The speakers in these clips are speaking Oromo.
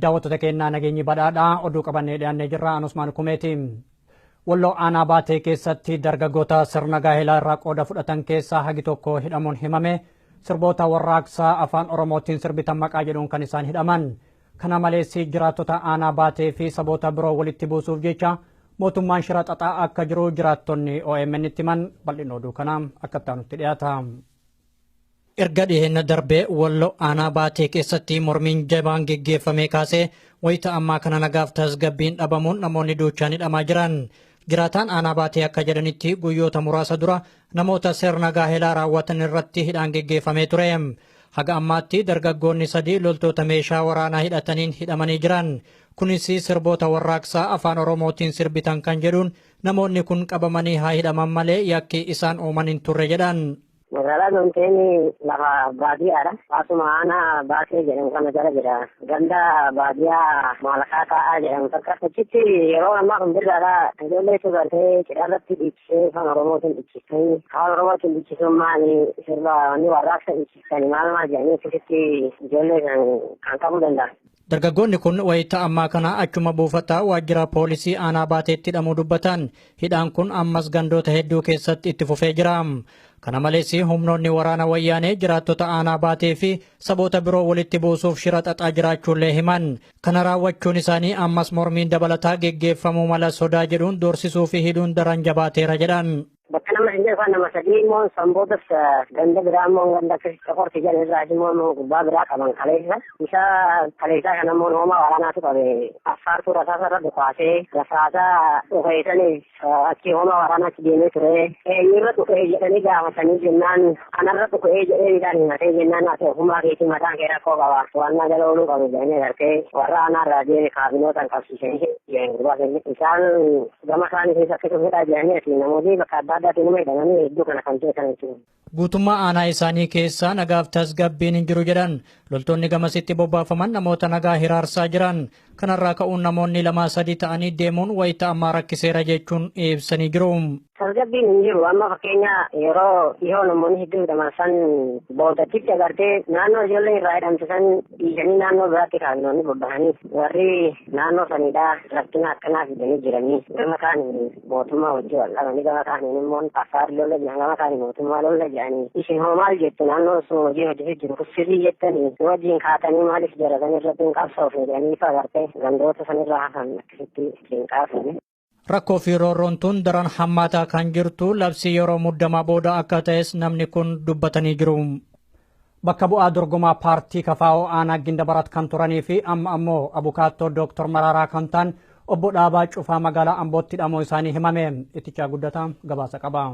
daawwattoota keenyaa nageenyi badhaadhaa oduu qabannee dhiyaannee jirra Usmaan Kumeeti. Walloo aanaa baatee keessatti dargaggoota sirna gaa'elaa irraa qooda fudhatan keessaa hagi tokko hidhamuun himame. Sirboota warraaqsaa afaan Oromootiin sirbitan maqaa jedhuun kan isaan hidhaman. Kana malees jiraattota aanaa baatee fi saboota biroo walitti buusuuf jecha mootummaan shira xaxaa akka jiru jiraattonni OMN itti himan. Bal'inni oduu kanaa akka itti dhiyaata. Erga dhiyeenya darbee Walloo aanaa baatee keessatti mormiin jabaan geggeeffamee kaasee wayita ammaa kana nagaaf tasgabbiin dhabamuun namoonni duuchaan hidhamaa jiran. Jiraataan aanaa baatee akka jedhanitti guyyoota muraasa dura namoota sirna gaa'elaa raawwatan irratti hidhaan geggeeffamee ture. Haga ammaatti dargaggoonni 3 loltoota meeshaa waraanaa hidhataniin hidhamanii jiran. Kunis sirboota warraaqsaa afaan Oromootiin sirbitan kan jedhuun namoonni kun qabamanii haa hidhaman malee yakki isaan uuman hin turre jedhan. Magaalaa Doonteeni lafa baadiyyaadha. Asuma aanaa baatee jedhamu kana jala jira. Ganda baadiyyaa maalakaa taa'aa jedhamu takka. Achitti yeroo ammaa kun birraadha. Ijoollee tugartee cidharratti dhiichisee afaan Oromootiin dhiichisanii. Afaan Oromootiin dhiichisuun maali sirba wanni warraaqsa dhiichisanii maal jedhanii akkasitti ijoollee kan qabuu danda'a. Dargaggoonni kun wayita ammaa kana achuma buufataa waajjira poolisii aanaa baateetti hidhamuu dubbatan. Hidhaan kun ammas gandoota hedduu keessatti itti fufee jira. Kana malees humnoonni waraana wayyaanee jiraattota aanaa baatee fi saboota biroo walitti buusuuf shira xaxaa jiraachuullee himan. Kana raawwachuun isaanii ammas mormiin dabalataa geggeeffamuu mala sodaa jedhuun doorsisuu fi hidhuun daran jabaateera jedhan. Bakka nama hin jirre nama sadii immoo sanbootas ganda biraa immoo ganda qoorti jedhan irraa immoo gubbaa biraa qaban kaleessa. Isa kaleessaa kana immoo hooma waraanaatu qabe affaartuu rasaasa irra dhukaasee rasaasaa dhukeessanii achi hooma waraanaatti deemee ture. Eenyurra dhukee jedhanii gaafatanii jennaan kanarra dhukee jedhee midhaan himatee jennaan ati ofumaa keetii mataan kee rakkoo qaba. To'annaa jala ooluu qabu jedhanii agartee warra aanaarraa deeme kaabinootaan qabsiisanii isaan gama isaanii keessa akka dhufedhaa jedhanii ati namoonni bakka adda Guutummaa aanaa isaanii keessaa nagaaf tasgabbiin hin jiru jedhan. Loltoonni gamasitti bobbaafaman namoota nagaa hiraarsaa jiran. Kanarraa ka'uun namoonni 2-3 ta'anii deemuun wayita ammaa rakkiseera jechuun ibsanii jiru. Tasgabbiin hin jiru. Amma fakkeenya yeroo dhihoo namoonni hedduu hidhaman san boodatitti agartee naannoo ijoollee irraa hidhamsisan dhiisanii naannoo biraatti kaabinoonni bobba'anii warri naannoo sanidhaa rakkina akkanaa fidanii jiranii gama kaaniin mootummaa wajjin wal dhabanii gama kaaniin immoo affaar lolla jedhan gama kaaniin mootummaa lolla jedhanii isin hoo maal jettu naannoo sun hojii hojjetee jiru sirrii jettanii wajjin kaatanii maaliif jaratan irratti hin qabsoof jedhanii ifa agartee gandoota sanirraa hafan akkasitti hin qaafne. Rakkoo fi roorroon tun daran hammaataa kan jirtu labsii yeroo muddamaa booda akka ta'es namni kun dubbatanii jiru. Bakka bu'aa dorgomaa paartii kafaa'oo aanaa Gindabarat kan turanii fi amma ammoo abukaattoo Dooktor Mararaa kan ta'an obbo Dhaabaa Cufaa magaalaa Ambootti hidhamuu isaanii himame. Itichaa guddataa gabaasa qaba.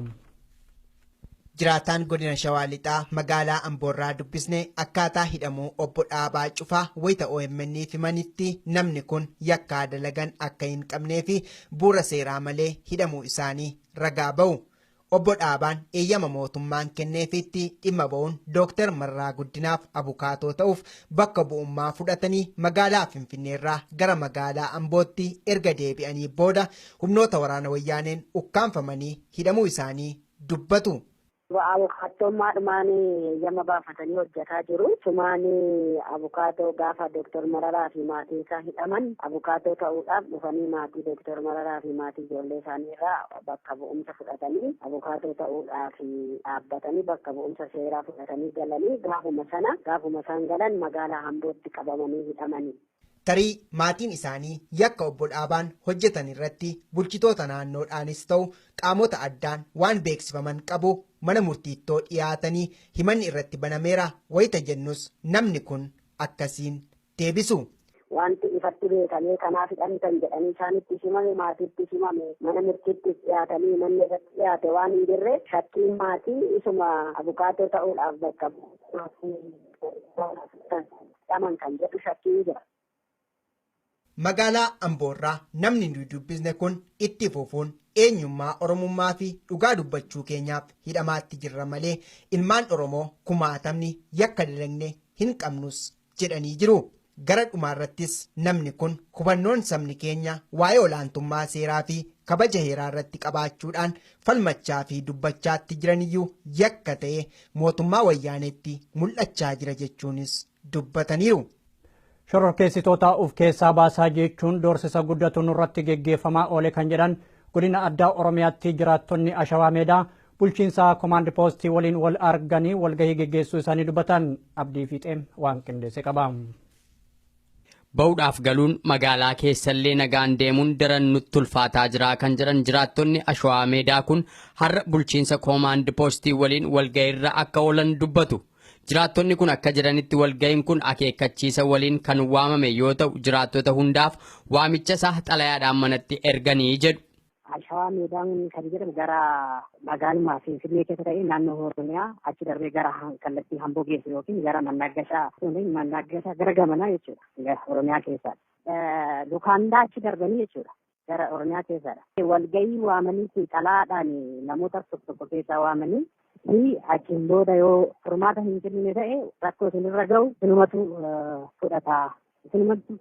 Jiraataan godina Shawaa Lixaa magaalaa Amboorraa dubbisne akkaataa hidhamuu obbo Dhaabaa Cufaa wayita OMN himanitti namni kun yakkaa dalagan akka hin qabnee fi bu'uura seeraa malee hidhamuu isaanii ragaa ba'u. Obbo Dhaabaan eeyyama mootummaan kenneefitti dhimma ba'uun Dooktar Mararaa Guddinaaf abukaatoo ta'uuf bakka bu'ummaa fudhatanii magaalaa Finfinneerraa gara magaalaa Ambootti erga deebi'anii booda humnoota waraana wayyaaneen ukkaanfamanii hidhamuu isaanii dubbatu. Abukaattoomaadhumaan yama baafatanii hojjetaa jiru. Sumaan abukaatoo gaafa Dooktor Mararaa fi maatii isaa hidhaman abukaatoo ta'uudhaaf dhufanii maatii Dooktor Mararaa fi maatii ijoollee isaaniirraa bakka bu'umsa fudhatanii abukaatoo ta'uudhaaf dhaabbatanii bakka bu'umsa seeraa fudhatanii galanii gaafuma isaan galan magaalaa Ambootti qabamanii hidhamanii. Tarii maatiin isaanii yakka obbo Dhaabaan hojjetan irratti bulchitoota naannoodhaanis ta'u qaamota addaan waan beeksifaman qabu mana murtiittoo dhiyaatanii himanni irratti banameera wayita jennus namni kun akkasiin deebisu. Wanti ifatti beekamee kanaaf hidhamtan jedhanii isaanitti simame maatiitti simame mana murtiitti dhiyaatanii manni irratti dhiyaate waan hin jirre shakkiin maatii isuma abukaatoo ta'uudhaaf bakka hidhaman kan jedhu shakkiin jira. Magaalaa Amboorraa namni nuyi dubbisne kun itti fufuun eenyummaa Oromummaa fi dhugaa dubbachuu keenyaaf hidhamaatti jirra malee ilmaan Oromoo kumaatamni yakka dalagne hin qabnus jedhanii jiru. Gara dhumaarrattis namni kun hubannoon sabni keenya waa'ee olaantummaa seeraa fi kabaja heeraa irratti qabaachuudhaan falmachaa fi dubbachaatti jiraniyyuu yakka ta'e mootummaa wayyaaneetti mul'achaa jira jechuunis dubbataniiru. Shororkeessitoota of keessaa baasaa jechuun doorsisa guddatu nurratti geggeeffamaa oole kan jedhan godina addaa Oromiyaatti jiraattonni Ashawaa Meedaa bulchiinsa Command Post waliin wal arganii walgahii geggeessuu isaanii dubbatan. Abdii Fiixee waan qindeesse qaba. Ba'uudhaaf galuun magaalaa keessallee nagaan deemuun daran nutti ulfaataa jira kan jedhan jiraattonni Ashawaa Meedaa kun har'a bulchiinsa Command Post waliin walgahiirra akka oolan dubbatu. Jiraattonni kun akka jedhanitti walgahiin kun akeekkachiisa waliin kan waamame yoo ta'u jiraattota hundaaf waamicha isaa xalayaadhaan manatti erganii jedhu. Ashawaa Meedaan kan jedhamu gara magaalummaa Finfinnee keessa ta'e naannoo Oromiyaa achi darbee gara kallattii Hamboo geessu yookiin gara Mannaggashaa gara gamanaa jechuudha. Oromiyaa keessaa. Lukaandaa achi darbanii jechuudha. Gara Oromiyaa keessaadha. Walgahii waamanii xalayaadhaan namoota tokko keessaa waamanii fi achiin booda yoo furmaata hin kennine ta'e rakkoo isinirra gahu isinumatu fudhata. Isinumatu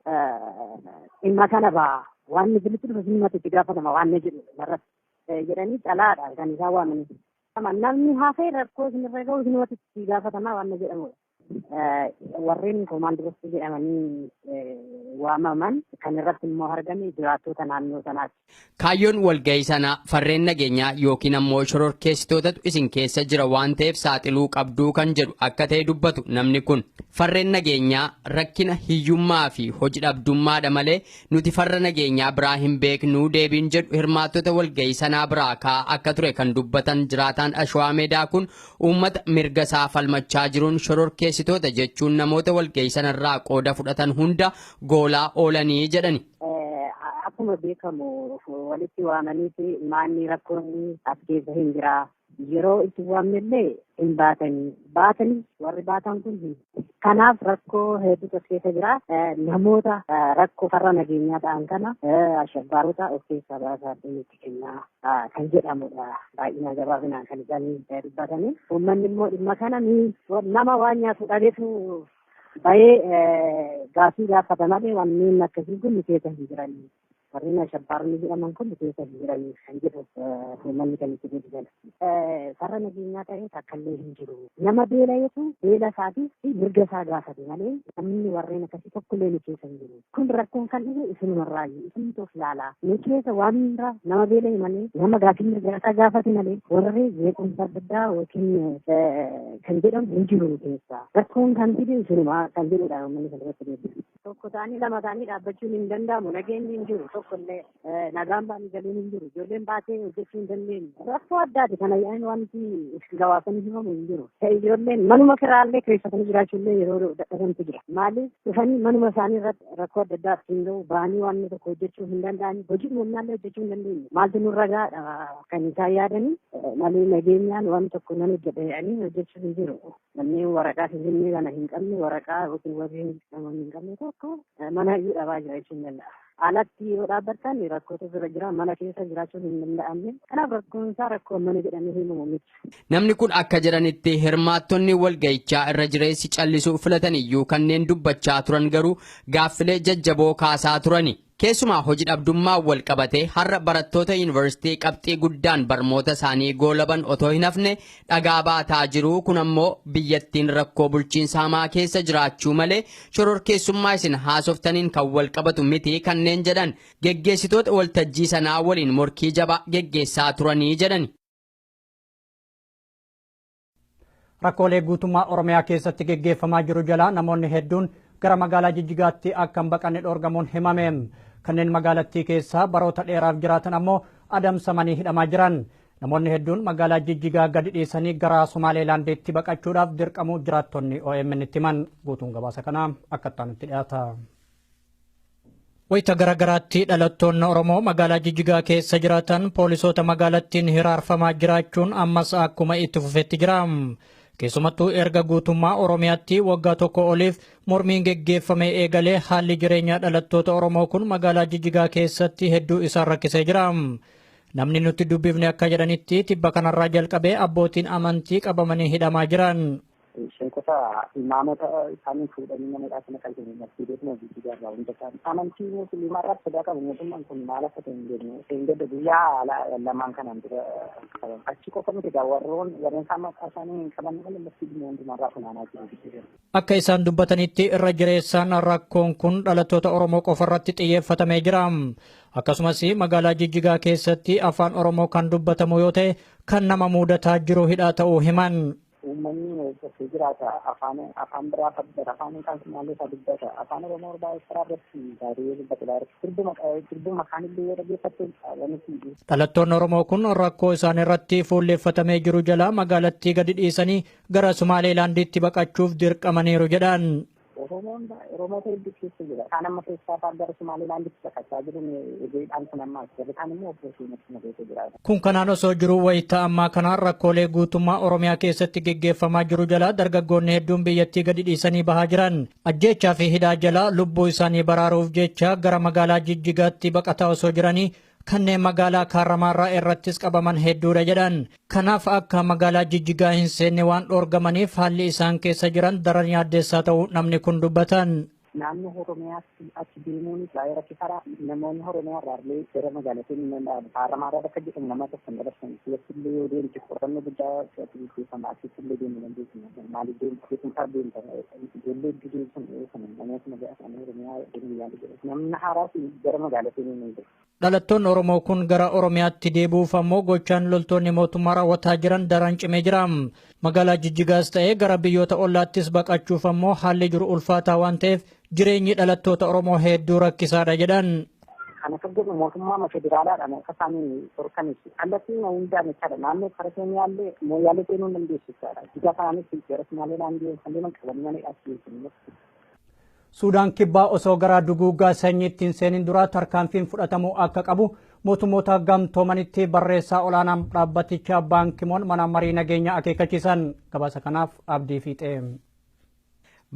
dhimma kana ba'a. Waan bilitti dhufu isinumatu itti gaafatama waan jedhu irratti jedhanii xalayaadhaan kan isaan waamanii. Namni hafee rakkoo isinirra gahu isinumatu itti gaafatama waan jedhamudha. Warreen Command Post jedhamanii waamaman kan irratti immoo argame jiraattota naannoo sanaati. Kaayyoon walgahii sanaa farreen nageenyaa yookiin ammoo shororkeessitootatu isin keessa jira waan ta'eef saaxiluu qabduu kan jedhu akka ta'e dubbatu namni kun. Farreen nageenyaa rakkina hiyyummaa fi hojii dhabdummaadha malee nuti farra nageenyaa biraa hin beeknuu deebiin jedhu hirmaattota walgahii sanaa biraa ka'aa akka ture kan dubbatan jiraataan Ashawaa Meedaa kun uummata mirga isaa falmachaa jiruun shororkeessitoota jechuun namoota walgahii sanarraa qooda fudhatan hunda goolaa oolanii jedhani. Akkuma beekamu walitti waamanii maanni rakkoonni as keessa hin jira. Yeroo itti waamnellee hin baatanii warri baatan kun kanaaf rakkoo hedduutu as keessa jira. Namoota rakkoo farra nageenyaa ta'an kana ashabbaarota of keessaa baasaa itti kennaa kan jedhamudha. Baay'ina gabaabinaan kan isaanii dubbatanii. Uummanni immoo dhimma kana nama waan nyaatu dhabeetu baay'ee gaafii gaafata malee wanneen akkasii kun keessa hin jiranii. Warreen ashabbaaronni jedhaman kun keessa hin jiranii kan jedhu uummanni kan itti guddisan. Farra nageenyaa ta'ee takkaallee hin jiru. Nama beela'eetu beela isaatiif mirga isaa gaafate malee namni warreen akkasii tokkollee ni keessa hin jiru. Kun rakkoon kan dhufe isinumarraayi. Isin of ilaalaa. Ni keessa waan hundaa nama beela'e malee nama gaafii mirga isaa gaafate malee warri jeequmsa adda addaa yookiin kan jedhamu hin jiru keessa. Rakkoon kan fide isinuma kan jedhudha uummanni kan irratti deebi'u. Tokko ta'anii lama ta'anii dhaabbachuun hin danda'amu. Nageenyi hin jiru. Tokkollee nagaan baanii galuun hin jiru. Ijoolleen baatee hojjechuu hin dandeenye. Rakkoo addaati kana yaa'in wanti gabaasanii himamu hin jiru. Ijoolleen manuma kiraallee keessatanii jiraachuullee yeroo dadhabantu jira. Maaliif dhufanii manuma isaanii irratti rakkoo adda addaa ittiin gahu ba'anii waan tokko hojjechuu hin danda'ani. Hojii uumnaallee hojjechuu hin dandeenye. Maaltu nurra gaadha kan isaan yaadanii malee nageenyaan waan tokko nan hojjedha jedhanii hojjechuu hin jiru. Namni waraqaa finfinnee kana hin qabne waraqaa yookiin warri hin qabne tokko mana iyyuu dhabaa jira jechuun danda'a. Alatti yoo dhaabbattan rakkoota bira jira mana keessa jiraachuun hin danda'amne. Kanaaf rakkoon isaa rakkoo mana jedhamee himamu miti. Namni kun akka jedhanitti hirmaattonni walgahichaa irra jireessi callisuu filatan iyyuu kanneen dubbachaa turan garuu gaaffilee jajjaboo kaasaa turani. Keessumaa hojii dhabdummaa wal qabatee har'a barattoota yuunivarsiitii qabxii guddaan barmoota isaanii goolaban otoo hin hafne dhagaa baataa jiru. Kun ammoo biyyattiin rakkoo bulchiinsa hamaa keessa jiraachuu malee shororkeessummaa isin haasoftaniin kan wal qabatu miti kanneen jedhan geggeessitoota waltajjii sanaa waliin morkii jabaa geggeessaa turanii jedhani. Rakkoolee guutummaa Oromiyaa keessatti geggeeffamaa jiru jala namoonni hedduun gara magaalaa Jijjigaatti akka hin baqanne dhoorgamuun himame. Kanneen magaalattii keessa baroota dheeraaf jiraatan ammoo adamsamanii hidhamaa jiran. Namoonni hedduun magaalaa Jijjigaa gadi dhiisanii gara Somaaleelaandiitti baqachuudhaaf dirqamuu jiraattonni OMN itti himan. Guutuun gabaasa kanaa akka itti dhiyaata. Wayita garagaraatti dhalattoonni Oromoo magaalaa Jijjigaa keessa jiraatan poolisoota magaalattiin hiraarfamaa jiraachuun ammas akkuma itti fufetti jira. Keessumattuu erga guutummaa Oromiyaatti waggaa tokko oliif mormiin geggeeffame eegalee haalli jireenyaa dhalattoota Oromoo kun magaalaa Jijjigaa keessatti hedduu isaan rakkisee jira. Namni nuti dubbifne akka jedhanitti tibba kanarraa jalqabee abbootiin amantii qabamanii hidhamaa jiran. Sheekota imaamota isaanii fuudhanii nama dhaasana qalbii masjiidotuma jijjiirraa hunda isaanii amantii musliimaa irratti sodaa qabu mootummaan kun maal akka ta'e hin jennu eeggadda guyyaa lamaan kanaan dura achi qofa miti egaa warreen isaan maqaa isaanii hin qaban malee masjiidni hundumarraa funaanaa jiru. Akka isaan dubbatanitti irra jireessaan rakkoon kun dhalattoota Oromoo qofa irratti xiyyeeffatamee jira. Akkasumas magaalaa Jijjigaa keessatti afaan Oromoo kan dubbatamu yoo ta'e kan nama mudataa jiru hidhaa ta'uu himan. Uummanni keessatti jiraata afaan biraa fayyada afaan kan maallee isaa dubbata afaan Oromoo baay'ee karaa irratti gaarii dubbata sirbuma kaanillee yoo dhaggeeffatte qabaniti. Dhalattoonni Oromoo kun rakkoo isaan irratti fuulleeffatamee jiru jala magaalattii gadi dhiisanii gara Sumaaleelaandiitti baqachuuf dirqamaniiru jedhan. Oromoota hedduu keessa jira. Kaan amma keessaa fa'aa gara Sumaaleelaandiitti baqachaa jiran eegeedhaan kun ammaa jira. Kaan immoo opereeshinii keessa jira. Kun kanaan osoo jiru wayita ammaa kanaan rakkoolee guutummaa Oromiyaa keessatti geggeeffamaa jiru jala dargaggoonni hedduun biyyattii gadi dhiisanii bahaa jiran. Ajjeechaa fi hidhaa jala lubbuu isaanii baraaruuf jecha gara magaalaa Jijjigaatti baqataa osoo jiranii kanneen magaalaa Kaarramaarraa irrattis qabaman hedduudha jedhan. Kanaaf akka magaalaa Jijjigaa hin seenne waan dhoorgamaniif haalli isaan keessa jiran daran yaaddeessaa ta'uu namni kun dubbatan. Naannoo Oromiyaatti achi deemuun baay'ee rakkisaadha. Namoonni Oromiyaa irraa illee gara magaalattiin Kaarramaarraa bakka jedhamu nama tokko hin dabarsan. Keessillee yoo deemte qorannoo guddaa keessumaa asitti deemuu dandeessu. Maaliif deemtu keessumaa deemta ijoollee iddoo sun namoota magaalaa Oromiyaa deemuu yaadu jedhu. Namni haaraas gara magaalattiin hin jiru. Dhalattoonni Oromoo kun gara Oromiyaatti deebi'uuf ammoo gochaan loltoonni mootummaa raawwataa jiran daran cimee jira. Magaalaa Jijjigaas ta'ee gara biyyoota ollaattis baqachuuf ammoo haalli jiru ulfaataa waan ta'eef jireenyi dhalattoota Oromoo hedduu rakkisaadha jedhan. Kana kan jedhu mootummaa federaalaadhaan akka isaanii torkanis kallattiin hundaan jechaadha. Naannoo Karateeniyaallee mooyyaalee seenuu hin dandeessu jechaadha. Jijjigaa kanaanis gara Sumaaleelaandii kanneen qabamanii asii Suudaan kibbaa osoo gara duguuggaa sanyiitti hin seenin dura tarkaanfiin fudhatamuu akka qabu mootummoota gamtoomanitti barreessaa olaanaan dhaabbatichaa Baan Kii Muun mana marii nageenya akeekachiisan. Gabaasa kanaaf abdii fiixee.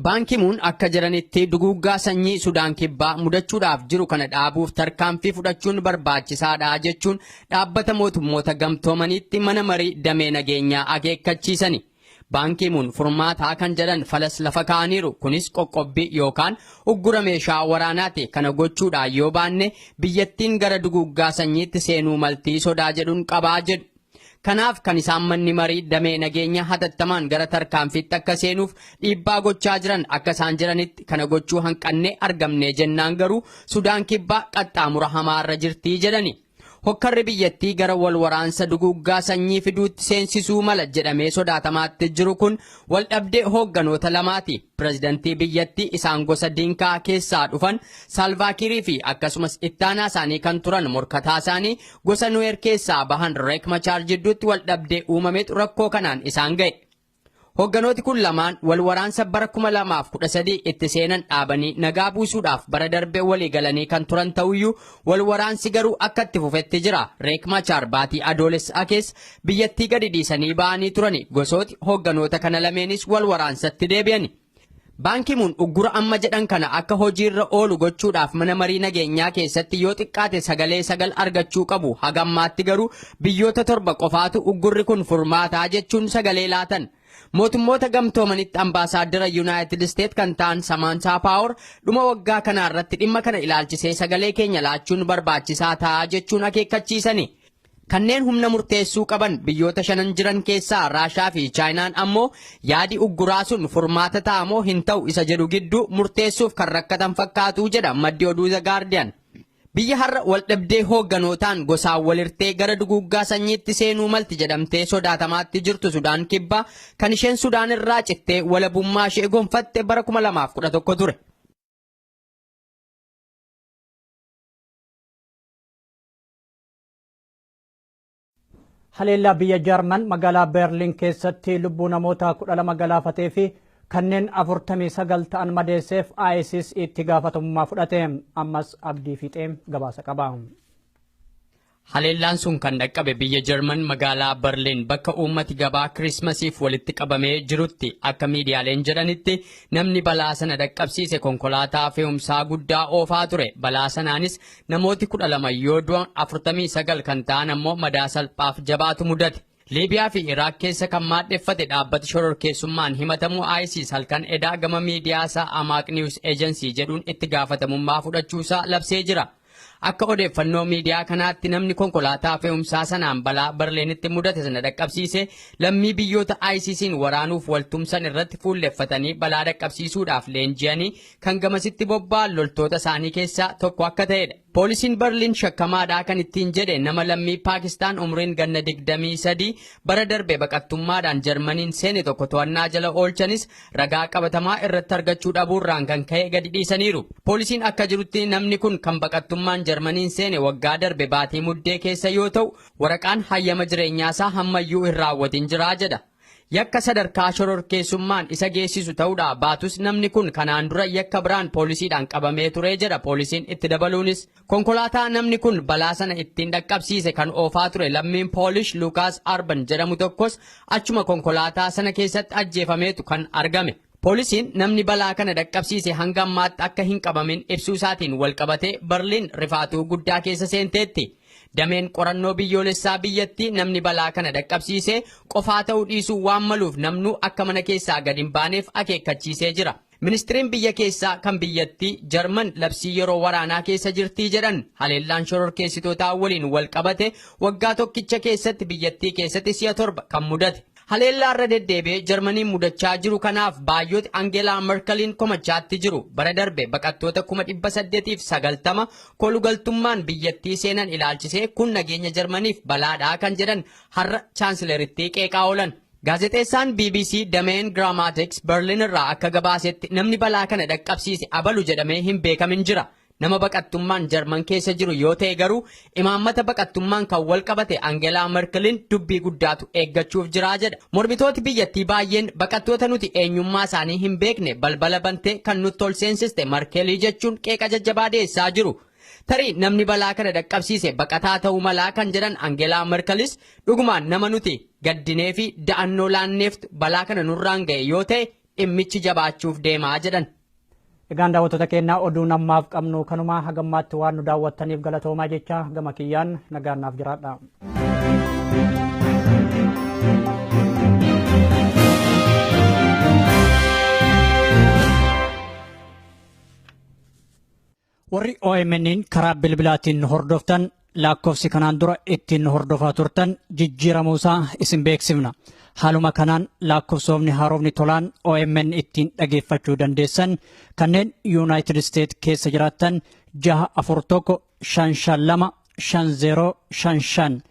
Baan Kii Muun akka jiranitti duguuggaa sanyii Sudaan kibbaa mudachuudhaaf jiru kana dhaabuuf tarkaanfii fudhachuun barbaachisaadha jechuun dhaabbata mootummoota gamtoomanitti mana marii damee nageenyaa akeekkachiisani. Baan Kii Muun furmaataa kan jedhan falas lafa kaaniiru kunis qoqqobbii yookaan uggura meeshaa waraanaati kana gochuudhaan yoo baanne biyyattiin gara duguuggaa sanyiitti seenuu maltii sodaa jedhuun qabaa jedhu. Kanaaf kan isaan manni marii damee nageenya hatattamaan gara tarkaanfiitti akka seenuuf dhiibbaa gochaa jiran akka isaan jiranitti kana gochuu hanqannee argamne jennaan garuu Sudaan kibbaa qaxxaamura hamaarra jirtii jedhani. Hokkarri biyyattii gara wal waraansa duguuggaa sanyii fiduutti seensisuu mala jedhamee sodaatamaatti jiru kun wal dhabdee hoogganoota lamaati. Pireezidantii biyyattii isaan gosa Dinkaa keessaa dhufan Saalvaa Kiirii fi akkasumas ittaanaa isaanii kan turan morkataa isaanii gosa Nuweer keessaa bahan Riek Machaar jidduutti wal dhabdee uumametu rakkoo kanaan isaan ga'e. Hoogganooti kun lamaan wal waraansa bara 2013 itti seenan dhaabanii nagaa buusuudhaaf bara darbee walii galanii kan turan ta'uyyuu wal waraansi garuu akka itti fufetti jira. Riek Machaar baatii adoolessaa keessa biyyattii gadi dhiisanii ba'anii turani. Gosooti hoogganoota kana lameenis wal waraansatti deebi'ani. Baan Kii Muun uggura amma jedhan kana akka hojiirra oolu gochuudhaaf mana marii nageenyaa keessatti yoo xiqqaate sagalee 9 argachuu qabu. Hagammaatti garuu biyyoota 7 qofaatu uggurri kun furmaataa jechuun sagalee laatan. Mootummoota gamtoomanitti ambaasaaddara Yuunaayitid Isteet kan ta'an Samaantaa Paawar dhuma waggaa kanaa irratti dhimma kana ilaalchisee sagalee keenya laachuun barbaachisaa ta'a jechuun akeekkachiisani. Kanneen humna murteessuu qaban biyyoota 5 jiran keessaa Raashaa fi Chaayinaan ammoo yaadi ugguraa sun furmaata ta'a moo hin ta'u isa jedhu gidduu murteessuuf kan rakkatan fakkaatu jedha maddi oduu The Guardian. Biyya har'a wal dhabdee hoogganootaan gosaan walirtee gara duguuggaa sanyiitti seenuu malti jedhamtee sodaatamaatti jirtu Sudaan kibbaa kan isheen Sudaan irraa cittee walabummaa ishee gonfatte bara 2011 ture. Haleellaa biyya Jaarman magaalaa Berliin keessatti lubbuu namoota 12 galaafatee fi kanneen 49 ta'an madeesseef ISIS itti gaafatamummaa fudhate. Ammas abdii fiixee gabaasa qaba. Haleellaan sun kan dhaqqabe biyya Jarman magaalaa Berliin bakka uummati gabaa Kirismasiif walitti qabamee jirutti akka miidiyaaleen jedhanitti namni balaa sana dhaqqabsiise konkolaataa fe'umsaa guddaa oofaa ture. Balaa sanaanis namooti 12 yoo du'an 49 kan ta'an ammoo madaa salphaaf jabaatu mudate. Liibiyaa fi Iraaq keessa kan maadheffate dhaabbati shororkeessummaan himatamu ISIS halkan edaa gama miidiyaasaa Amaq News Agency jedhuun itti gaafatamummaa fudhachuusaa labsee jira. Akka odeeffannoo miidiyaa kanaatti namni konkolaataa fe'umsaa sanaan balaa Berliinitti mudate sana dhaqqabsiise lammii biyyoota ISIS'n waraanuuf waltumsan irratti fuulleffatanii balaa dhaqqabsiisuudhaaf leenji'anii kan gamasitti bobba'an loltoota isaanii keessaa tokko akka ta'edha. Poolisiin Berliin shakkamaadhaa kan ittiin jedhe nama lammii Paakistaan umriin ganna 23 bara darbe baqattummaadhaan Jarmaniin seene tokko to'annaa jala oolchanis ragaa qabatamaa irratti argachuu dhabuurraan kan ka'e gadi dhiisaniiru. Poolisiin akka jirutti namni kun kan baqattummaan Jarmaniin seene waggaa darbe baatii muddee keessa yoo ta'u waraqaan hayyama jireenyaasaa hammayyuu hin raawwatin jiraa jedha. Yakka sadarkaa shororkeessummaan isa geessisu ta'uudha baatus namni kun kanaan dura yakka biraan poolisiidhaan qabamee ture jedha poolisiin itti dabaluunis. Konkolaataa namni kun balaa sana ittiin dhaqqabsiise kan oofaa ture lammiin Poolish Lukaas Arban jedhamu tokkos achuma konkolaataa sana keessatti ajjeefameetu kan argame. Poolisiin namni balaa kana dhaqqabsiise hanga ammaatti akka hin qabamin ibsuu isaatiin walqabatee Berliin rifaatuu guddaa keessa seenteetti. Dameen qorannoo biyyoolessaa biyyattii namni balaa kana dhaqqabsiise qofaa ta'uu dhiisuu waan maluuf namnuu akka mana keessaa gad hin baaneef akeekkachiisee jira. Ministiriin biyya keessaa kan biyyattii Jarman labsii yeroo waraanaa keessa jirtii jedhan haleellaan shororkeessitootaa waliin walqabate waggaa tokkicha keessatti biyyattii keessatti si'a 7 kan mudate. Haleellaa irra deddeebi'ee Jarmaniin mudachaa jiru kanaaf baay'ooti Angeelaa Merkeliin komachaatti jiru. Bara darbe baqattoota 890 kolugaltummaan biyyattii seenan ilaalchisee kun nageenya Jarmaniif balaadhaa kan jedhan har'a chaansileritti qeeqaa oolan. Gaazexeessaan BBC Dameen Grammatics Berlin irraa akka gabaasetti namni balaa kana dhaqqabsiise abalu jedhamee hin beekamin jira. Nama baqattummaan Jarman keessa jiru yoo ta'e garuu imaammata baqattummaan kan wal qabate Angeelaa Merkeliin dubbii guddaatu eeggachuuf jiraa jedha. Mormitooti biyyattii baay'een baqattoota nuti eenyummaa isaanii hin beekne balbala bantee kan nutti ol seensiste Merkelii jechuun qeeqa jajjabaa dhiyeessaa jiru. Tarii namni balaa kana dhaqqabsiise baqataa ta'uu malaa kan jedhan Angeelaa Merkelis dhugumaan nama nuti gaddinee fi da'annoo laanneef balaa kana nurraan ga'e yoo ta'e dhimmichi jabaachuuf deemaa jedhan. Egaan daawwattoota keenyaa oduu namaaf qabnu kanumaa hagammaatti waan nu daawwattaniif galatoomaa jecha gama kiyyaan nagaan naaf jiraadha. Warri OMN'n karaa bilbilaatiin hordoftan lakkoofsi kanaan dura ittiin hordofaa turtan jijjiiramuusaa isin beeksifna. Haaluma kanaan lakkoofsofni haaromni tolaan OMN ittiin dhageeffachuu dandeessan kanneen United States keessa jiraattan 641 552 5055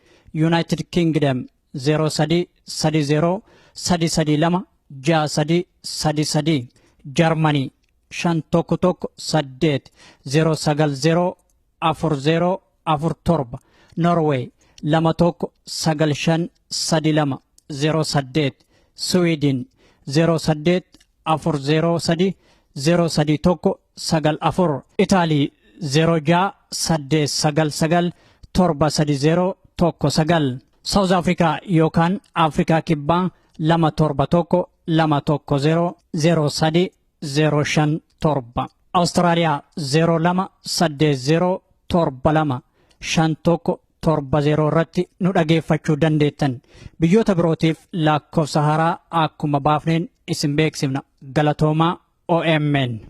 United Kingdom 0330 332 6333 Germany 511 090 4047 Norway 219532 08 Sweden 08 403 031 94 Italy 06 899 730 South Africa yookaan Afrikaa kibbaa 271 210 03 057 Australia 0280 72 51 70 irratti nu dhageeffachuu dandeettan. Biyyoota birootiif lakkoofsa haaraa akkuma baafneen isin beeksifna. Galatoomaa OMN.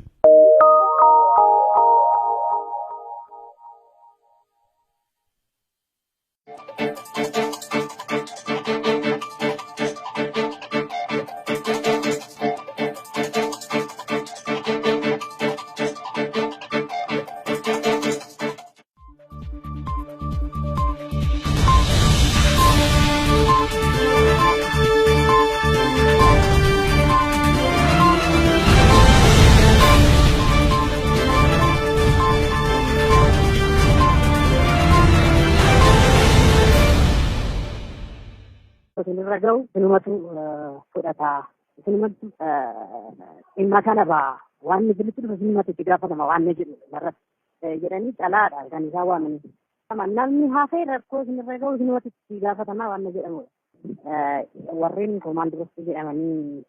Sinirragau sinumatu fudhata sinumatu dhimma kana baa waan bilitti dhufu sinumatu itti gaafatama waan jedhu irratti jedhanii calaadha kan isaa waamanii. Namni haafee rakkoo sinirragau sinumatu itti gaafatama waan jedhamudha. warreen koomaandirootti jedhamanii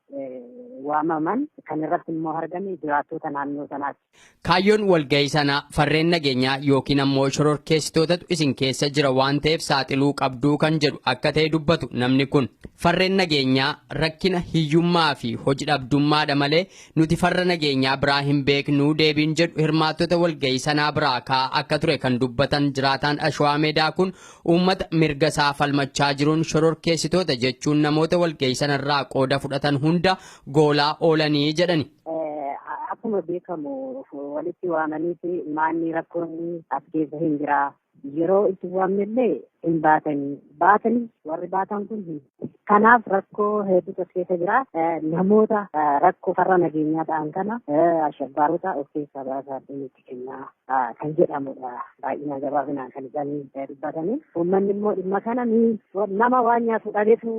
waamaman kan irratti immoo argame jiraattota naannoo sanaati. Kaayyoon walgahii sanaa farreen nageenyaa yookiin ammoo shororkeessitootatu isin keessa jira waan ta'eef saaxiluu qabduu kan jedhu akka ta'e dubbatu namni kun. Farreen nageenyaa rakkina hiyyummaa fi hojii dhabdummaadha malee nuti farra nageenyaa biraa hin beeknuu deebiin jedhu hirmaattota walgahii sanaa biraa ka'aa akka ture kan dubbatan jiraataan Ashwaa Meedaa kun uummata mirga isaa falmachaa jiruun shororkeessitoota jechuun namoota walgahii sanarraa qooda fudhatan hunda goolaa oolanii jedhani. Akkuma beekamu walitti waamanii maanni rakkoonni as keessa hin jiraa. Yeroo itti waamnellee hin baatanii warri baatan kun kanaaf rakkoo hedduutu as keessa jira. Namoota rakkoo farra nageenyaa ta'an kana ashabbaarota of keessaa baasaa itti kennaa kan jedhamudha. Baay'ina gabaabinaan kan isaan dubbatanii. Uummanni immoo dhimma kana nama waan nyaatu dhabeetu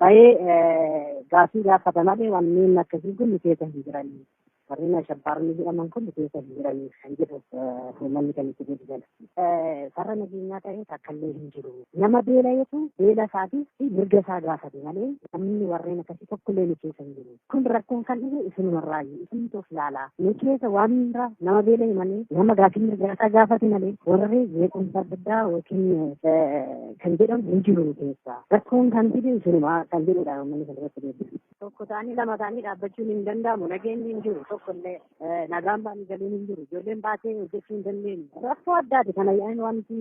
bahee gaafii gaafata malee wanneen akkasii kun keessa hin jiranii. Warreen ashabbaaronni jedhaman kun keessa hin jiranii kan jedhu uummanni kan itti guddisan. Farra nageenyaa ta'ee takkaallee hin jiru. Nama beela'eetu beela isaatiif mirga isaa gaafate malee namni warreen akkasii tokkollee ni keessa hin jiru. Kun rakkoon kan dhufe isinumarraayi. Isintu of ilaalaa. Ni keessa waan hundaa nama beela'e malee nama gaafii mirga isaa gaafate malee warri beekumsa adda yookiin kan jedhamu hin jiru keessa. Rakkoon kan fide isinuma kan jedhudha uummanni kan irratti deebisu. Tokko ta'anii lama ta'anii dhaabbachuun hin danda'amu. Nageenyi hin jiru. Tokkollee nagaan baanii galuun hin jiru. Ijoolleen baatee hojjechuu hin dandeenye. Rakkoo addaati kana yaa'in wanti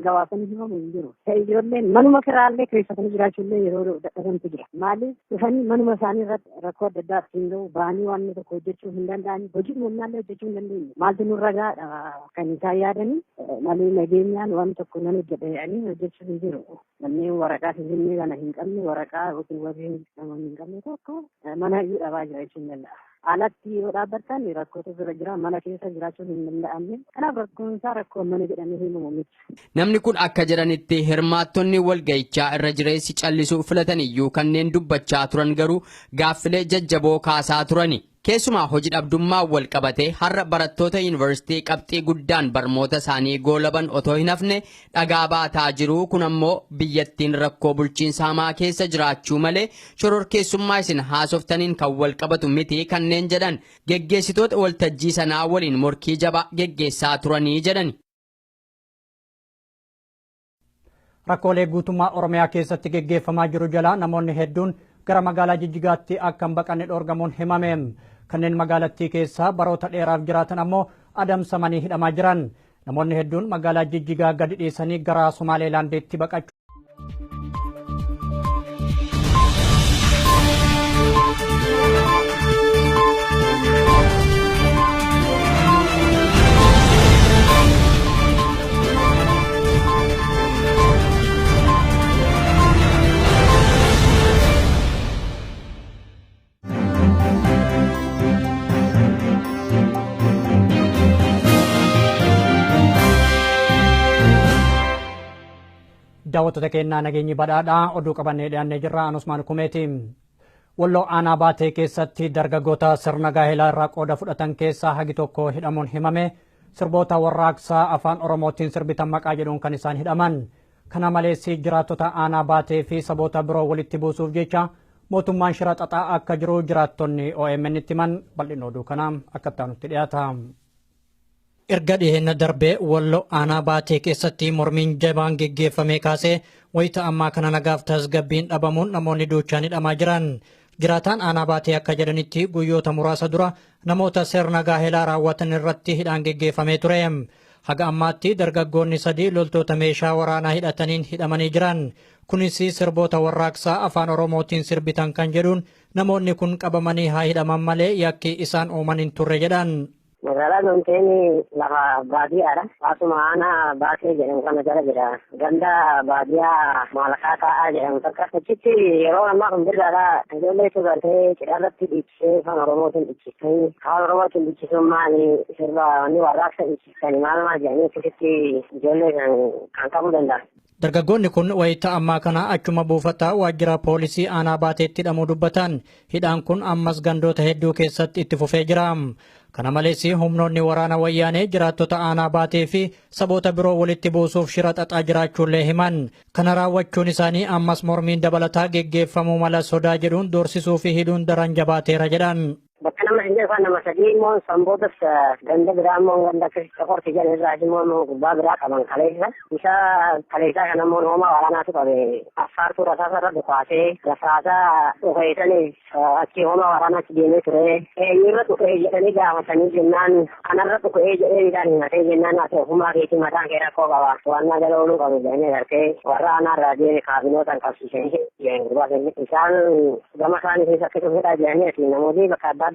gabaasanii himamu hin jiru. Ijoolleen manuma kiraallee keessatanii jiraachuullee yeroo dadhabantu jira. Maaliif dhufanii manuma isaanii irratti rakkoo adda addaa ittiin gahu bahanii waan tokko hojjechuu hin danda'anii hojii humnaallee hojjechuu hin dandeenye. Maaltu nurra gaadha kan isaan yaadanii malee nageenyaan waan tokko nan hojjedha jedhanii hojjechuu hin jiru. Namni waraqaa finfinnee kana hin qabne waraqaa yookiin warri hin qabne tokko mana iyyuu dhabaa jira jechuun ni danda'a. Alatti yoo dhaabbattan rakkoota bira jira mana keessa jiraachuun hin danda'amne. Kanaaf rakkoon isaa rakkoo mana jedhamee himamu miti. Namni kun akka jedhanitti hirmaattonni walgahichaa irra jireessi callisuu filatan iyyuu kanneen dubbachaa turan garuu gaaffilee jajjaboo kaasaa turani. Keessumaa hojii dhabdummaa wal qabatee har'a barattoota yuunivarsiitii qabxii guddaan barnoota isaanii goolaban otoo hin hafne dhagaa baataa jiru. Kun ammoo biyyattiin rakkoo bulchiinsa hamaa keessa jiraachuu malee shororkeessummaa isin haasoftaniin kan wal qabatu miti kanneen jedhan geggeessitoota waltajjii sanaa waliin morkii jabaa geggeessaa turanii jedhani. Rakkoolee guutummaa Oromiyaa keessatti geggeeffamaa jiru jalaa namoonni hedduun gara magaalaa Jijjigaatti akka hin baqanne dhoorgamuun himame. Kanneen magaalattii keessa baroota dheeraaf jiraatan ammoo adamsamanii hidhamaa jiran. Namoonni hedduun magaalaa Jijjigaa gadi dhiisanii gara Somaaleelaandiitti baqachuu. Daawwattoota keenyaa nageenyi badhaadhaa oduu qabannee dhiyaannee jirra. Anusmaan Kumeeti. Walloo aanaa baatee keessatti dargaggoota sirna gaa'elaa irraa qooda fudhatan keessaa hagi tokko hidhamuun himame. Sirboota warraaqsaa afaan Oromootiin sirbitan maqaa jedhuun kan isaan hidhaman. Kana malees jiraattota aanaa baatee fi saboota biroo walitti buusuuf jecha mootummaan shira xaxaa akka jiru jiraattonni OMN itti himan. Bal'inni oduu kanaa akka itti dhiyaata. Erga dhiyeenya darbee Walloo aanaa baatee keessatti mormiin jabaan geggeeffamee kaasee wayita ammaa kana nagaaf tasgabbiin dhabamuun namoonni duuchaan hidhamaa jiran. Jiraataan aanaa baatee akka jedhanitti guyyoota muraasa dura namoota sirna gaa'elaa raawwatan irratti hidhaan geggeeffamee ture. Haga ammaatti dargaggoonni 3 loltoota meeshaa waraanaa hidhataniin hidhamanii jiran. Kunis sirboota warraaqsaa afaan Oromootiin sirbitan kan jedhuun namoonni kun qabamanii haa hidhaman malee yakki isaan uuman hin turre jedhan. Magaalaa Noonteeni lafa baadiyyaadha. Asuma aanaa baatee jedhamu kana jala jira. Ganda baadiyyaa maalakaa taa'aa jedhamu takka. Achitti yeroo ammaa kun birraadha. Ijoollee tugartee cidharratti dhiichisee afaan Oromootiin dhiichisanii. Afaan Oromootiin dhiichisuun maali sirba wanni warraaqsa dhiichisanii maal jedhanii akkasitti ijoollee kan qabuu danda'a. Dargaggoonni kun wayita ammaa kana achuma buufataa waajjira poolisii aanaa baateetti hidhamuu dubbatan. Hidhaan kun ammas gandoota hedduu keessatti itti fufee jira. Kana malees humnoonni waraana wayyaanee jiraattota aanaa baatee fi saboota biroo walitti buusuuf shira xaxaa jiraachuullee himan. Kana raawwachuun isaanii ammas mormiin dabalataa geggeeffamuu mala sodaa jedhuun doorsisuu fi hidhuun daran jabaateera jedhan. Bakka nama hin jirre nama sadii immoo sanboota ganda biraa immoo ganda qoorti jedhan irraa immoo gubbaa biraa qaban kaleessa. Isa kaleessaa kana immoo nooma waraanaatu qabe affaartuu rasaasa irra dhukaasee rasaasaa dhufeessanii achi hooma waraanaatti deemee ture. Eenyurra dhufee jedhanii gaafatanii jennaan kanarra dhufee jedhee midhaan himatee jennaan ati ofumaa keetii mataan kee rakkoo qaba. Waannaa jala ooluu qabu jedhanii gartee warra aanaarraa deeme kaabinootaan qabsiisanii isaan gama isaanii keessa akka dhufedha jedhanii namoonni bakka adda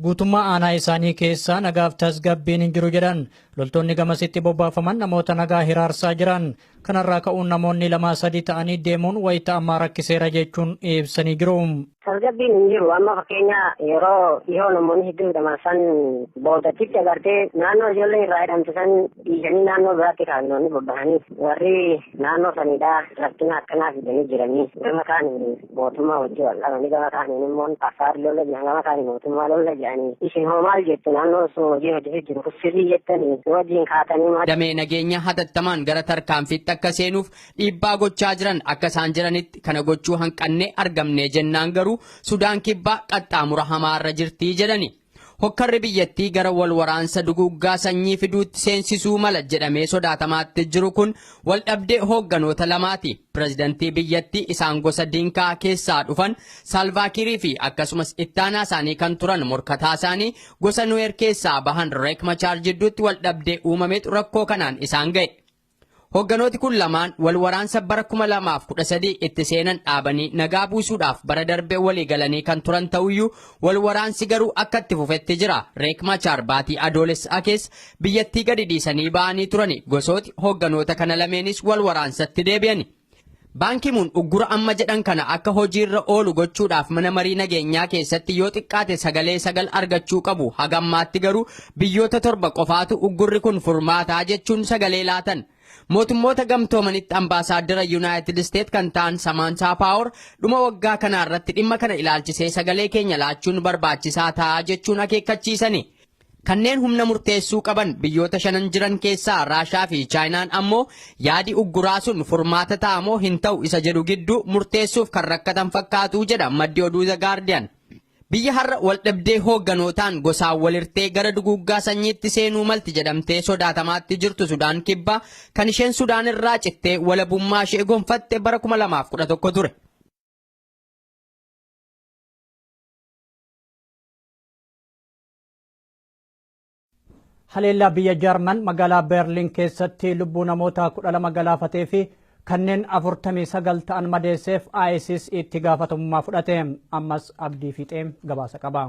guutummaa aanaa isaanii keessaa nagaaf tasgabbiin hin jiru jedhan. Loltoonni gamasitti bobbaafaman namoota nagaa hiraarsaa jiran. Kanarraa ka'uun namoonni 2-3 ta'anii deemuun wayita ammaa rakkiseera jechuun ibsanii jiru. Tasgabbiin hin jiru. Amma fakkeenya yeroo dhihoo namoonni hedduu hidhaman boodatitti agartee naannoo ijoollee irraa hidhamsisan dhiisanii naannoo biraatti kaabinoonni bobba'anii warri naannoo sanidhaa rakkina akkanaa fidanii jiranii gama kaaniin mootummaa wajjin wal dhabanii gama kaaniin immoo affaar lola jedhan gama kaaniin mootummaa lola jedhanii isin hoo maal jettu naannoo sun hojii hojjetee jiru sirrii jettanii wajjin kaatanii. Damee nageenya hatattamaan gara tarkaanfiitti akka seenuuf dhiibbaa gochaa jiran akka isaan jiranitti kana gochuu hanqannee argamne jennaan garuu Sudaan kibbaa qaxxaamura hamaarra jirtii jedhani. Hokkarri biyyattii gara wal waraansa duguggaa sanyii fiduutti seensisuu mala jedhamee sodaatamaatti jiru kun wal dhabdee hoogganoota lamaati. Pireezidantii biyyattii isaan gosa Dinkaa keessaa dhufan Saalvaakirii fi akkasumas ittaanaa isaanii kan turan morkataa isaanii gosa Nuweer keessaa bahan Riek Machaar jidduutti wal dhabdee uumametu rakkoo kanaan isaan ga'e. Hoogganooti kun lamaan wal waraansa bara 2013 itti seenan dhaabanii nagaa buusuudhaaf bara darbee walii galanii kan turan ta'uyyuu wal waraansi garuu akka itti fufetti jira. Riek Machaar baatii adoolessaa keessa biyyattii gadi dhiisanii ba'anii turani. Gosooti hoogganoota kana lameenis wal waraansatti deebi'ani. Baankimuun uggura amma jedhan kana akka hojiirra oolu gochuudhaaf mana marii nageenyaa keessatti yoo xiqqaate 9 argachuu qabu. Hagammaatti garuu biyyoota 7 qofaatu uggurri kun furmaataa jechuun sagalee laatan. Mootummoota gamtoomanitti ambaasaaddara Yuunaayitid Isteet kan ta'an Samaantaa Paawar dhuma waggaa kanaa irratti dhimma kana ilaalchisee sagalee keenya laachuun barbaachisaa ta'a jechuun akeekkachiisani. Kanneen humna murteessuu qaban biyyoota 5 jiran keessaa Raashaa fi Chaayinaan ammoo yaadi ugguraa sun furmaata ta'a moo hin ta'u isa jedhu gidduu murteessuuf kan rakkatan fakkaatu jedha maddi oduu The Guardian. Biyya har'a wal dhabdee hoogganootaan gosaan walirtee gara duguggaa sanyiitti seenuu malti jedhamtee sodaatamaatti jirtu Sudaan kibbaa kan isheen Sudaan irraa cittee walabummaa ishee gonfatte bara 2011 ture. Haleellaa biyya Jaarman magaalaa Berliin keessatti lubbuu namoota 12 galaafatee fi kanneen 49 ta'an madeesseef ISIS itti gaafatamummaa fudhate. Ammas abdii fixee gabaasa qaba.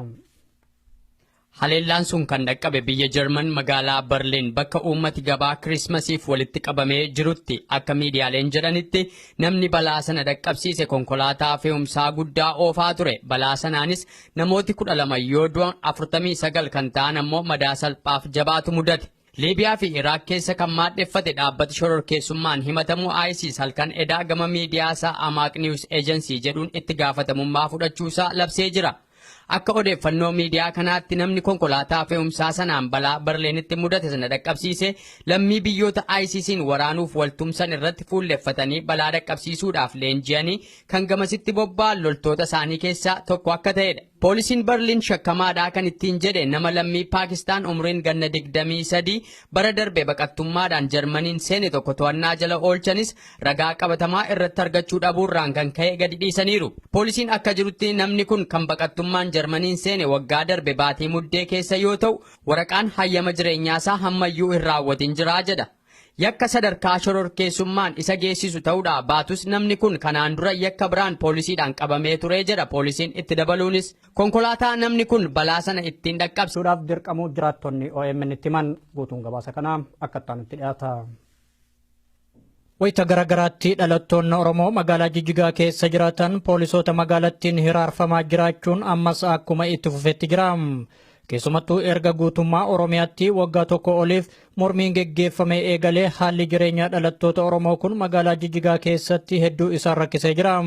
Haleellaan sun kan dhaqqabe biyya Jarman magaalaa Berliin bakka uummati gabaa Kirismasiif walitti qabamee jirutti akka miidiyaaleen jedhanitti namni balaa sana dhaqqabsiise konkolaataa fe'umsaa guddaa oofaa ture. Balaa sanaanis namooti 12 yoo du'an 49 kan ta'an ammoo madaa salphaaf jabaatu mudate. Liibiyaa fi Iraaq keessa kan maadheffate dhaabbati shororkeessummaan himatamu ISIS halkan edaa gama miidiyaasaa Amaaq News Agency jedhuun itti gaafatamummaa fudhachuusaa labsee jira. Akka odeeffannoo miidiyaa kanaatti namni konkolaataa fe'umsaa sanaan balaa Berliinitti mudate sana dhaqqabsiise lammii biyyoota ISIS'n waraanuuf waltumsan irratti fuulleffatanii balaa dhaqqabsiisuudhaaf leenji'anii kan gamasitti bobba'an loltoota isaanii keessaa tokko akka ta'edha. Poolisiin Berliin shakkamaadhaa kan ittiin jedhe nama lammii Paakistaan umriin ganna 23 bara darbe baqattummaadhaan Jarmaniin seene tokko to'annaa jala oolchanis ragaa qabatamaa irratti argachuu dhabuurraan kan ka'e gadi dhiisaniiru. Poolisiin akka jirutti namni kun kan baqattummaan Jarmaniin seene waggaa darbe baatii muddee keessa yoo ta'u waraqaan hayyama jireenyaasaa hammayyuu hin raawwatin jiraa jedha. Yakka sadarkaa shororkeessummaan isa geessisu ta'uudha baatus namni kun kanaan dura yakka biraan poolisiidhaan qabamee ture jedha poolisiin itti dabaluunis. Konkolaataa namni kun balaa sana ittiin dhaqqabsiisuudhaaf dirqamuu jiraattonni OMN itti himan guutuun gabaasa kanaa akka itti dhiyaata. Wayita garagaraatti dhalattoonni Oromoo magaalaa Jijjigaa keessa jiraatan poolisoota magaalattiin hiraarfamaa jiraachuun ammas akkuma itti fufetti jira. Keessumattuu erga guutummaa Oromiyaatti waggaa tokko oliif mormiin geggeeffame eegalee haalli jireenyaa dhalattoota Oromoo kun magaalaa Jijjigaa keessatti hedduu isaan rakkisee jira.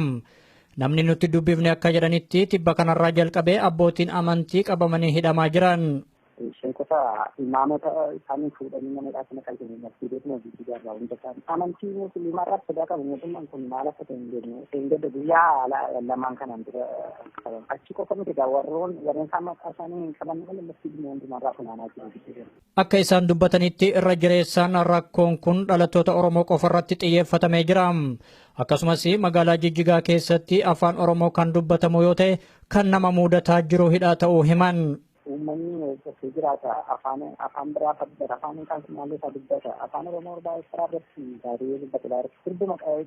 Namni nuti dubbifne akka jedhanitti tibba kanarraa jalqabee abbootiin amantii qabamanii hidhamaa jiran. Sheekota imaamota isaanii fuudhanii nama dhaabsina qalbii masjiidota hojii irraa hunda isaanii amantii musliimaa irraa sodaa qabu mootummaan kun maal akka ta'e hin jennu seengadda guyyaa lamaan kanaan dura achi qofa miti warreen isaan maqaa isaanii hin qabanne malee masjiidni hundumarraa funaanaa jiru. Akka isaan dubbatanitti irra jireessaan rakkoon kun dhalattoota Oromoo qofa irratti xiyyeeffatamee jira. Akkasumas magaalaa Jijjigaa keessatti afaan Oromoo kan dubbatamu yoo ta'e kan nama mudataa jiru hidhaa ta'uu himan. Uummanni keessatti jiraata afaan biraa fayyada afaan kan maallee isaa dubbata afaan Oromoo baay'ee karaa irratti gaarii dubbata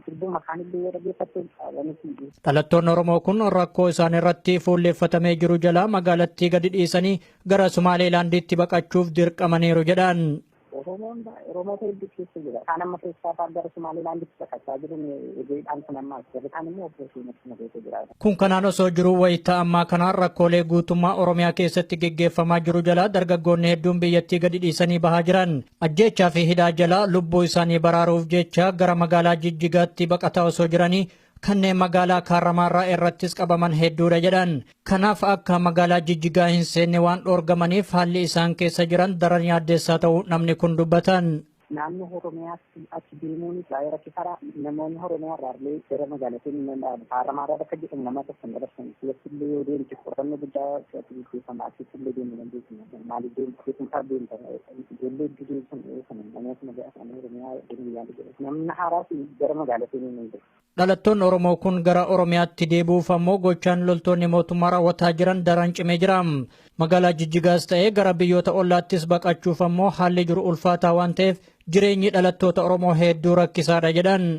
sirbuma kaanillee yoo dhaggeeffatte qabaniiti. Dhalattoonni Oromoo kun rakkoo isaan irratti fuulleeffatamee jiru jalaa magaalattii gadi dhiisanii gara Sumaaleelaandiitti baqachuuf dirqamaniiru jedhan. Oromoota hedduu keessa jira. Kaan amma keessaa fa'aa gara Sumaaleelaandiitti baqachaa jiran eegeedhaan kun ammaa jira. Kaan immoo opereeshinii keessa jira. Kun kanaan osoo jiruu wayita ammaa kanaan rakkoolee guutummaa Oromiyaa keessatti geggeeffamaa jiru jalaa dargaggoonni hedduun biyyattii gadi dhiisanii bahaa jiran. Ajjeechaa fi hidhaa jalaa lubbuu isaanii baraaruuf jecha gara magaalaa Jijjigaatti baqataa osoo jiranii kanneen magaalaa Kaarramaarraa irrattis qabaman hedduudha jedhan. Kanaaf akka magaalaa Jijjigaa hin seenne waan dhoorgamaniif haalli isaan keessa jiran daran yaaddeessaa ta'uu namni kun dubbatan. Naannoo Oromiyaatti achi deemuun baay'ee rakkisaadha. Namoonni Oromiyaa irraa illee gara magaalaatiin Kaarramaarraa bakka jedhamu nama tokko hin dabarsan. Keessillee yoo deemte qorannoo guddaa keessumaa asitti illee deemuu dandeessu. Maaliif deemtu keessumaa deemta ijoollee iddoo sun namoota magaalaa Oromiyaa deemuu yaadu. Namni haaraas gara magaalaatiin hin jiru. Dhalattoonni Oromoo kun gara Oromiyaatti deebi'uuf ammoo gochaan loltoonni mootummaa raawwataa jiran daran cimee jira. Magaalaa Jijjigaas ta'ee gara biyyoota ollaattis baqachuuf ammoo haalli jiru ulfaataa waan ta'eef jireenyi dhalattoota Oromoo hedduu rakkisaadha jedhan.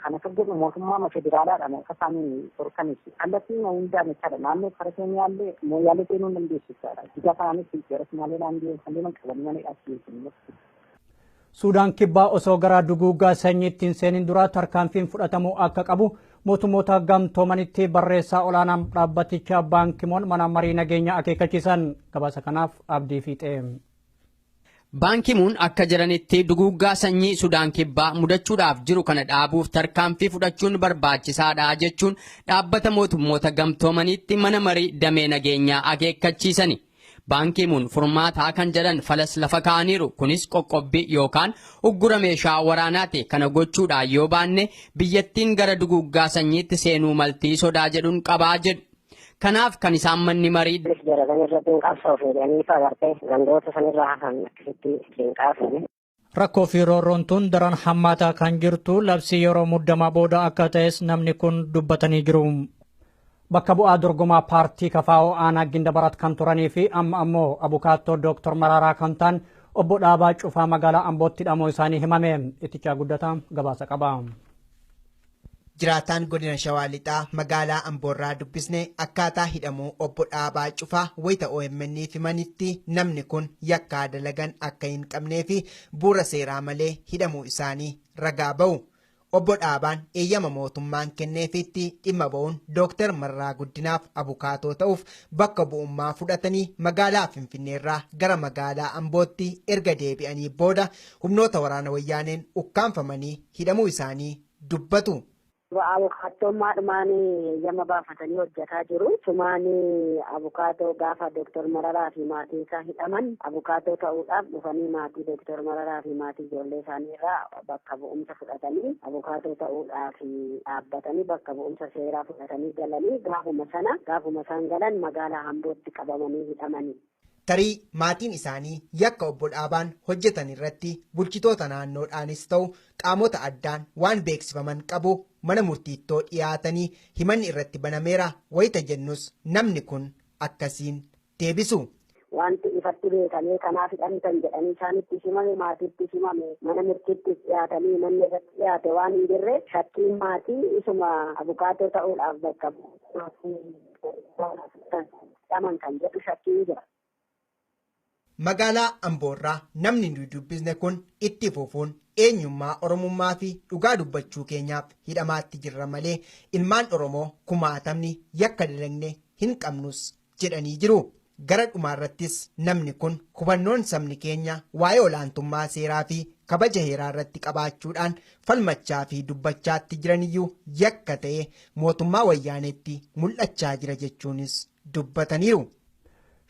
Kana fedhu mootummaa federaalaadhaan akka isaanii torkanis kallattiin hundaan jechaadha. Naannoo Karateeniyaallee mooyaalee seenuu hin dandeessu jechaadha. Jijjigaa kanaanis gara Sumaaleelaandii kanneen qabamanii asii Suudaan kibbaa osoo gara duguuggaa sanyiitti hin seenin dura tarkaanfiin fudhatamuu akka qabu mootummoota gamtoomanitti barreessaa olaanaan dhaabbatichaa Baan Kii Muun mana marii nageenya akeekachiisan. Gabaasa kanaaf abdii fiixee. Baan Kii Muun akka jiranitti duguuggaa sanyii Sudaan kibbaa mudachuudhaaf jiru kana dhaabuuf tarkaanfii fudhachuun barbaachisaadha jechuun dhaabbata mootummoota gamtoomanitti mana marii damee nageenyaa akeekkachiisani. Baan Kii Muun furmaataa kan jedhan falas lafa kaaniiru kunis qoqqobbii yookaan uggura meeshaa waraanaati kana gochuudhaan yoo baanne biyyattiin gara duguuggaa sanyiitti seenuu maltii sodaa jedhuun qabaa jedhu. Kanaaf kan isaan manni marii rakkoo fi roorroontuun daran hammaataa kan jirtu labsii yeroo muddamaa booda akka ta'es namni kun dubbatanii jiru. Bakka bu'aa dorgomaa paartii Kafaa'oo aanaa Gindabarat kan turanii fi amma ammoo abukaattoo Dooktor Mararaa kan ta'an obbo Dhaabaa Cufaa magaalaa Ambootti hidhamuu isaanii himame. Ittichaa Guddataa gabaasa qaba. Jiraataan godina Shawaa Lixaa magaalaa Amboorraa dubbisne akkaataa hidhamuu obbo Dhaabaa Cufaa wayita OMN'f himanitti namni kun yakkaa dalagan akka hin qabnee fi bu'uura seeraa malee hidhamuu isaanii ragaa ba'u. Obbo Dhaabaan eeyyama mootummaan kenneefitti dhimma ba'uun Dooktar Mararaa Guddinaaf abukaatoo ta'uuf bakka bu'ummaa fudhatanii magaalaa Finfinneerraa gara magaalaa Ambootti erga deebi'anii booda humnoota waraana wayyaaneen ukkaanfamanii hidhamuu isaanii dubbatu. Abukaattummaadhumaanii yama baafatanii hojjetaa jiru. Sumaanii abukaatoo gaafa Dooktor Mararaa fi maatii isaa hidhaman abukaatoo ta'uudhaaf dhufanii maatii Dooktor Mararaa fi maatii ijoollee isaanii irraa bakka bu'umsa fudhatanii abukaatoo ta'uudhaaf dhaabbatanii bakka bu'umsa seeraa fudhatanii galanii gaafuma isaan galan magaalaa Ambootti qabamanii hidhamanii. Tarii maatiin isaanii yakka obbo Dhaabaan hojjetan irratti bulchitoota naannoodhaanis ta'u qaamota addaan waan beeksifaman qabu mana murtiittoo dhiyaatanii himanni irratti banameera wayita jennus namni kun akkasiin deebisu. Wanti ifatti beekamee kanaaf hidhamtan jedhanii isaanitti simame maatiitti simame mana murtiitti dhiyaatanii manni irratti dhiyaate waan hin jirre shakkiin maatii isuma abukaatoo ta'uudhaaf bakka hidhaman kan jedhu shakkiin jira. Magaalaa Amboorraa namni nuyi dubbisne kun itti fufuun eenyummaa Oromummaa fi dhugaa dubbachuu keenyaaf hidhamaatti jirra malee ilmaan Oromoo kumaatamni yakka dalagne hin qabnus jedhanii jiru. gara dhumaarrattis namni kun hubannoon sabni keenya waa'ee olaantummaa seeraa fi kabaja heeraa irratti qabaachuudhaan falmachaa fi dubbachaatti jiraniyyuu yakka ta'e mootummaa wayyaaneetti mul'achaa jira jechuunis dubbataniiru.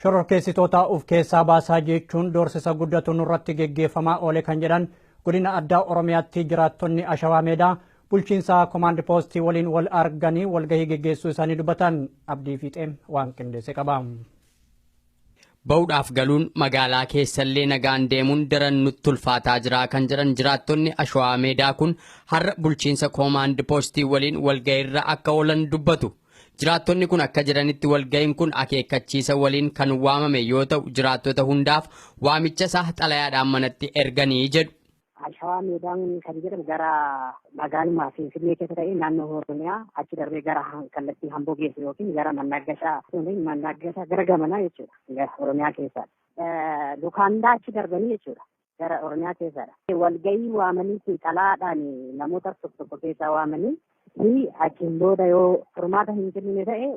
Shororkeessitoota of keessaa baasaa jechuun doorsisa guddatu nurratti geggeeffamaa oole kan jedhan godina addaa Oromiyaatti jiraattonni Ashawaa Meedaa bulchiinsa Komaand Poostii waliin wal arganii walgahii geggeessuu isaanii dubbatan. Abdii Fiixeem waan qindeesse qaba. Ba'uudhaaf galuun magaalaa keessallee nagaan deemuun daran nutti ulfaataa jira kan jedhan jiraattonni Ashawaa Meedaa kun har'a bulchiinsa Komaand Poostii waliin walgahiirra akka oolan dubbatu. Jiraattonni kun akka jedhanitti walgahiin kun akeekkachiisa waliin kan waamame yoo ta'u jiraattota hundaaf waamicha isaa xalayaadhaan manatti erganii jedhu. Ashawaa Meedaan kan jedhamu gara magaalummaa Finfinnee keessa ta'e naannoo Oromiyaa achi darbee gara kallattii Hamboo geessu yookiin gara Mannaggashaa gara gamanaa jechuudha. Oromiyaa keessaa. Lukaandaa achi darbanii jechuudha. Gara Oromiyaa keessadha. Walgahii waamanii xalayaadhaan namoota tokko keessaa waamanii fi achiin booda yoo furmaata hin kennine ta'e